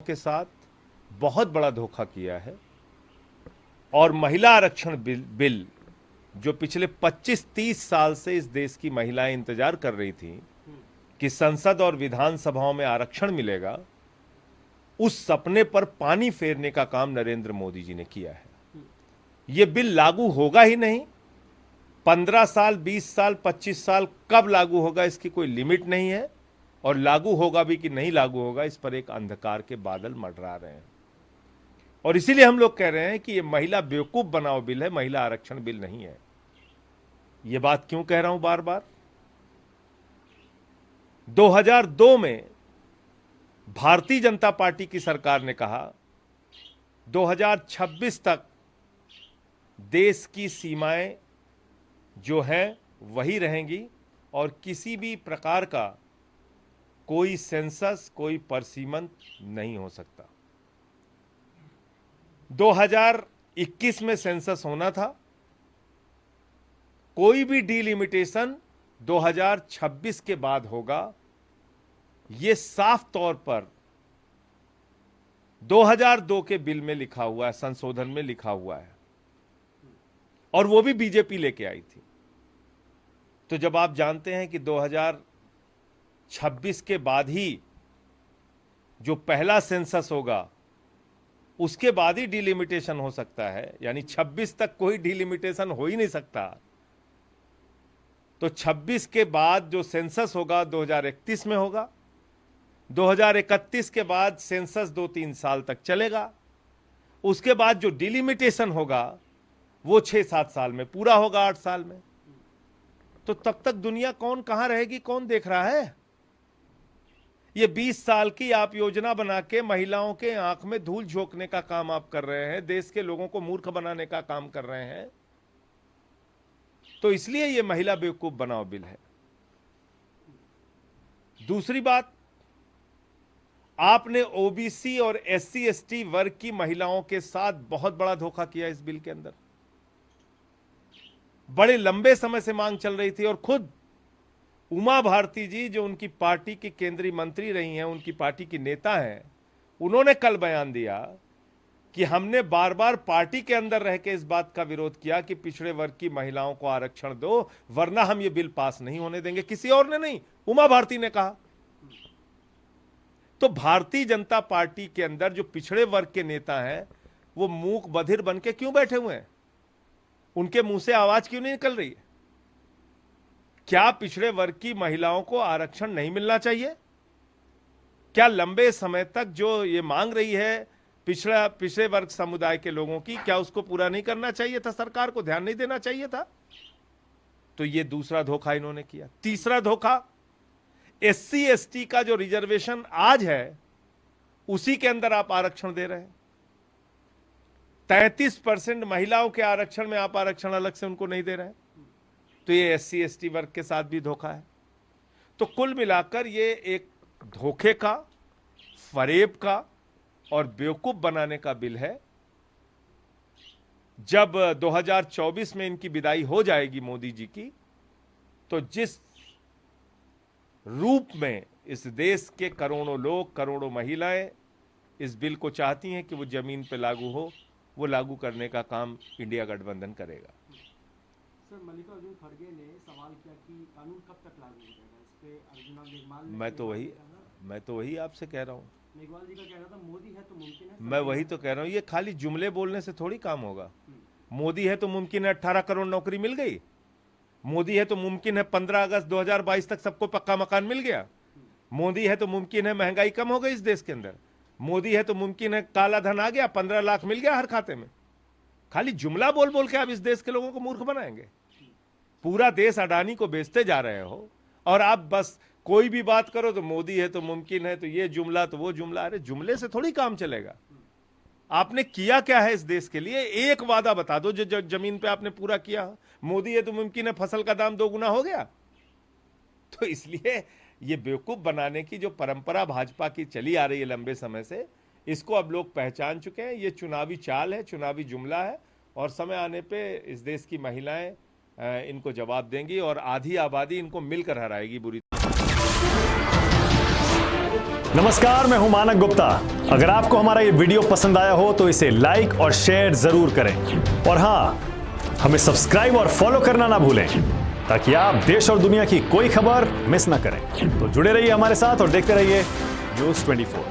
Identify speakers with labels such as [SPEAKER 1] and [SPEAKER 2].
[SPEAKER 1] के साथ बहुत बड़ा धोखा किया है और महिला आरक्षण बिल जो पिछले 25-30 साल से इस देश की महिलाएं इंतजार कर रही थी कि संसद और विधानसभाओं में आरक्षण मिलेगा, उस सपने पर पानी फेरने का काम नरेंद्र मोदी जी ने किया है। यह बिल लागू होगा ही नहीं। 15 साल, 20 साल, 25 साल कब लागू होगा इसकी कोई लिमिट नहीं है, और लागू होगा भी कि नहीं लागू होगा इस पर एक अंधकार के बादल मंडरा रहे हैं। और इसीलिए हम लोग कह रहे हैं कि यह महिला बेवकूफ बनाओ बिल है, महिला आरक्षण बिल नहीं है। यह बात क्यों कह रहा हूं बार बार? 2002 में भारतीय जनता पार्टी की सरकार ने कहा 2026 तक देश की सीमाएं जो हैं वही रहेंगी और किसी भी प्रकार का कोई सेंसस, कोई परसीमन नहीं हो सकता। 2021 में सेंसस होना था, कोई भी डिलिमिटेशन 2026 के बाद होगा, यह साफ तौर पर 2002 के बिल में लिखा हुआ है, संशोधन में लिखा हुआ है, और वो भी बीजेपी लेके आई थी। तो जब आप जानते हैं कि 2026 के बाद ही जो पहला सेंसस होगा उसके बाद ही डिलिमिटेशन हो सकता है, यानी 26 तक कोई डिलिमिटेशन हो ही नहीं सकता, तो 26 के बाद जो सेंसस होगा 2031 में होगा। 2031 के बाद सेंसस 2-3 साल तक चलेगा, उसके बाद जो डिलिमिटेशन होगा वो 6-7 साल में पूरा होगा, 8 साल में। तो तब तक दुनिया कौन कहां रहेगी, कौन देख रहा है? ये 20 साल की आप योजना बना के महिलाओं के आंख में धूल झोंकने का काम आप कर रहे हैं, देश के लोगों को मूर्ख बनाने का काम कर रहे हैं। तो इसलिए ये महिला बेवकूफ बनाओ बिल है। दूसरी बात, आपने ओबीसी और SC/ST वर्ग की महिलाओं के साथ बहुत बड़ा धोखा किया इस बिल के अंदर। बड़े लंबे समय से मांग चल रही थी, और खुद उमा भारती जी जो उनकी पार्टी की केंद्रीय मंत्री रही हैं, उनकी पार्टी की नेता हैं, उन्होंने कल बयान दिया कि हमने बार बार पार्टी के अंदर रह के इस बात का विरोध किया कि पिछड़े वर्ग की महिलाओं को आरक्षण दो, वरना हम ये बिल पास नहीं होने देंगे। किसी और ने नहीं, उमा भारती ने कहा। तो भारतीय जनता पार्टी के अंदर जो पिछड़े वर्ग के नेता हैं वो मूक बधिर बन के क्यों बैठे हुए हैं? उनके मुंह से आवाज क्यों नहीं निकल रही है? क्या पिछड़े वर्ग की महिलाओं को आरक्षण नहीं मिलना चाहिए? क्या लंबे समय तक जो ये मांग रही है पिछड़े वर्ग समुदाय के लोगों की, क्या उसको पूरा नहीं करना चाहिए था? सरकार को ध्यान नहीं देना चाहिए था? तो ये दूसरा धोखा इन्होंने किया। तीसरा धोखा, SC/ST का जो रिजर्वेशन आज है उसी के अंदर आप आरक्षण दे रहे हैं। 33% महिलाओं के आरक्षण में आप आरक्षण अलग से उनको नहीं दे रहे हैं, तो ये SC/ST वर्ग के साथ भी धोखा है। तो कुल मिलाकर ये एक धोखे का, फरेब का और बेवकूफ बनाने का बिल है। जब 2024 में इनकी विदाई हो जाएगी मोदी जी की, तो जिस रूप में इस देश के करोड़ों लोग, करोड़ों महिलाएं इस बिल को चाहती हैं कि वो जमीन पे लागू हो, वो लागू करने का काम इंडिया गठबंधन करेगा।
[SPEAKER 2] सर, मल्लिकार्जुन खड़गे ने सवाल किया कि कानून कब तक लागू हो जाएगा, इस पे अर्जुना मेघवाल ने।
[SPEAKER 1] मैं तो वही आपसे कह रहा हूँ।
[SPEAKER 2] मेघवाल जी का कहना था मोदी है तो मुमकिन है।
[SPEAKER 1] मैं वही तो कह रहा हूँ, ये खाली जुमले बोलने से थोड़ी काम होगा। मोदी है तो मुमकिन है 18 करोड़ नौकरी मिल गई। मोदी है तो मुमकिन है 15 अगस्त 2022 तक सबको पक्का मकान मिल गया। मोदी है तो मुमकिन है महंगाई कम हो गई इस देश के अंदर। मोदी है तो मुमकिन है काला धन आ गया, 15 लाख मिल गया हर खाते में। खाली जुमला बोल बोल के आप इस देश के लोगों को मूर्ख बनाएंगे। पूरा देश अडानी को बेचते जा रहे हो, और आप बस कोई भी बात करो तो मोदी है तो मुमकिन है, तो ये जुमला तो वो जुमला। अरे जुमले से थोड़ी काम चलेगा। आपने किया क्या है इस देश के लिए? एक वादा बता दो जो जमीन पे आपने पूरा किया। मोदी है तो मुमकिन है फसल का दाम 2 गुना हो गया। तो इसलिए ये बेवकूफ बनाने की जो परंपरा भाजपा की चली आ रही है लंबे समय से, इसको अब लोग पहचान चुके हैं। ये चुनावी चाल है, चुनावी जुमला है, और समय आने पे इस देश की महिलाएं इनको जवाब देंगी और आधी आबादी इनको मिलकर हराएगी बुरी।
[SPEAKER 3] नमस्कार, मैं हूं मानक गुप्ता। अगर आपको हमारा ये वीडियो पसंद आया हो तो इसे लाइक और शेयर जरूर करें और हां, हमें सब्सक्राइब और फॉलो करना ना भूलें ताकि आप देश और दुनिया की कोई खबर मिस ना करें। तो जुड़े रहिए हमारे साथ और देखते रहिए न्यूज़ 24।